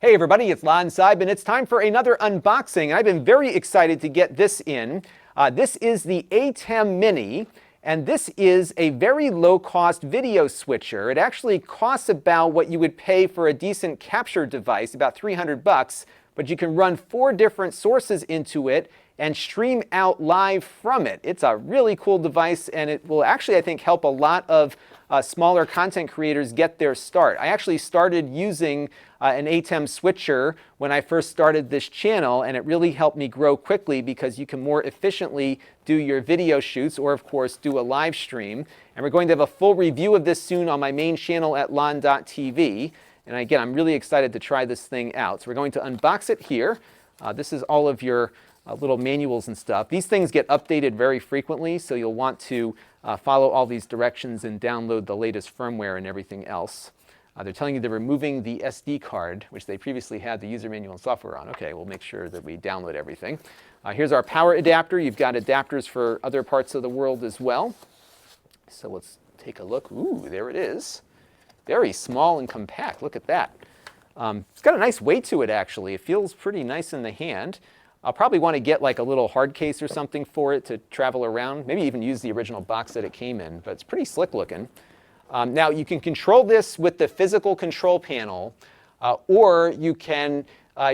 Hey everybody, it's Lon Seib, and it's time for another unboxing. I've been very excited to get this in. This is the ATEM Mini, and this is a very low-cost video switcher. It actually costs about what you would pay for a decent capture device, about $300, but you can run 4 different sources into it and stream out live from it. It's a really cool device, and it will actually, I think, help a lot of smaller content creators get their start. I actually started using an ATEM switcher when I first started this channel, and it really helped me grow quickly because you can more efficiently do your video shoots or, of course, do a live stream. And we're going to have a full review of this soon on my main channel at lon.tv. And again, I'm really excited to try this thing out. So we're going to unbox it here. This is all of your little manuals and stuff. These things get updated very frequently, so you'll want to follow all these directions and download the latest firmware and everything else. They're telling you they're removing the SD card, which they previously had the user manual and software on. Okay, we'll make sure that we download everything. Here's our power adapter. You've got adapters for other parts of the world as well. So let's take a look. Ooh, there it is. Very small and compact. Look at that. It's got a nice weight to it, actually. It feels pretty nice in the hand. I'll probably want to get like a little hard case or something for it to travel around. Maybe even use the original box that it came in, but it's pretty slick looking. Now you can control this with the physical control panel, or you can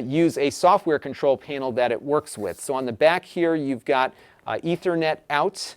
use a software control panel that it works with. So on the back here you've got Ethernet out,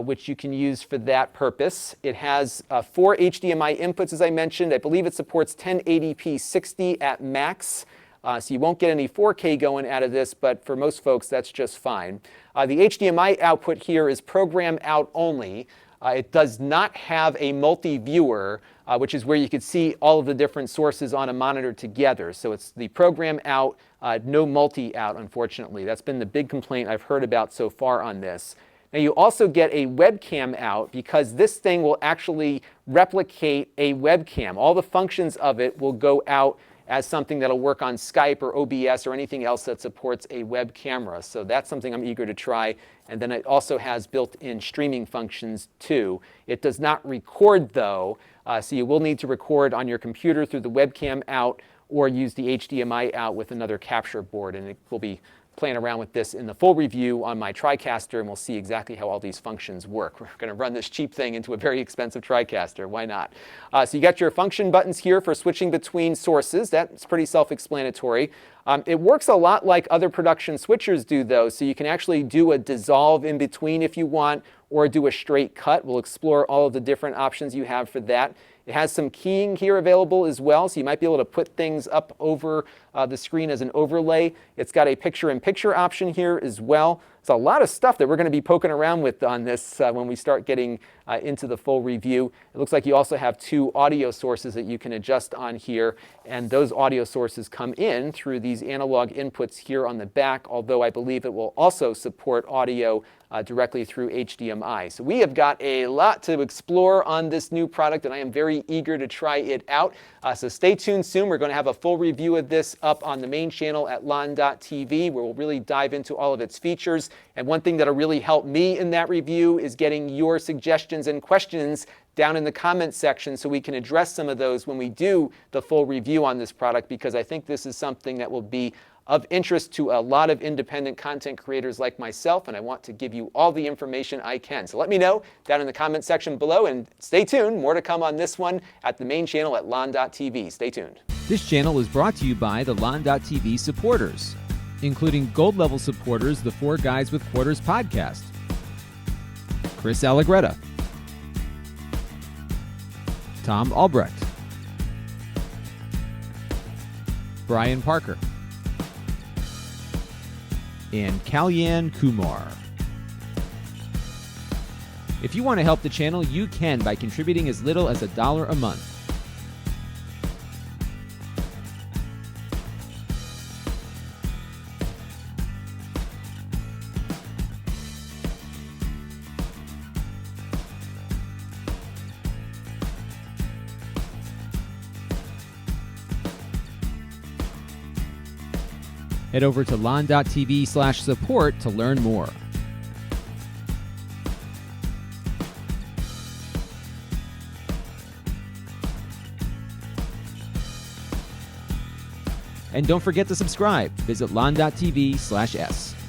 which you can use for that purpose. It has 4 HDMI inputs, as I mentioned. I believe it supports 1080p 60 at max. So you won't get any 4K going out of this, but for most folks that's just fine. The HDMI output here is program out only. It does not have a multi-viewer, which is where you could see all of the different sources on a monitor together. So it's the program out, no multi-out, unfortunately. That's been the big complaint I've heard about so far on this. Now you also get a webcam out because this thing will actually replicate a webcam. All the functions of it will go out as something that'll work on Skype or OBS or anything else that supports a web camera. So that's something I'm eager to try. And then it also has built-in streaming functions too. It does not record though, so you will need to record on your computer through the webcam out or use the HDMI out with another capture board. And it will be playing around with this in the full review on my TriCaster, and we'll see exactly how all these functions work. We're going to run this cheap thing into a very expensive TriCaster. Why not? So you got your function buttons here for switching between sources. That's pretty self-explanatory. It works a lot like other production switchers do, though, so you can actually do a dissolve in between if you want, or do a straight cut. We'll explore all of the different options you have for that. It has some keying here available as well, so you might be able to put things up over the screen as an overlay. It's got a picture-in-picture option here as well. It's a lot of stuff that we're going to be poking around with on this when we start getting into the full review. It looks like you also have 2 audio sources that you can adjust on here, and those audio sources come in through these analog inputs here on the back, although I believe it will also support audio directly through HDMI. So we have got a lot to explore on this new product, and I am very eager to try it out. So stay tuned soon. We're going to have a full review of this up on the main channel at lon.tv, where we'll really dive into all of its features. And one thing that'll really help me in that review is getting your suggestions and questions down in the comments section so we can address some of those when we do the full review on this product, because I think this is something that will be of interest to a lot of independent content creators like myself, and I want to give you all the information I can. So let me know down in the comment section below, and stay tuned. More to come on this one at the main channel at lon.tv. Stay tuned. This channel is brought to you by the lon.tv supporters, including gold level supporters, the 4 Guys with Quarters podcast, Chris Allegretta, Tom Albrecht, Brian Parker, and Kalyan Kumar. If you want to help the channel, you can by contributing as little as $1 a month. Head over to lon.tv/support to learn more. And don't forget to subscribe. Visit lon.tv/s.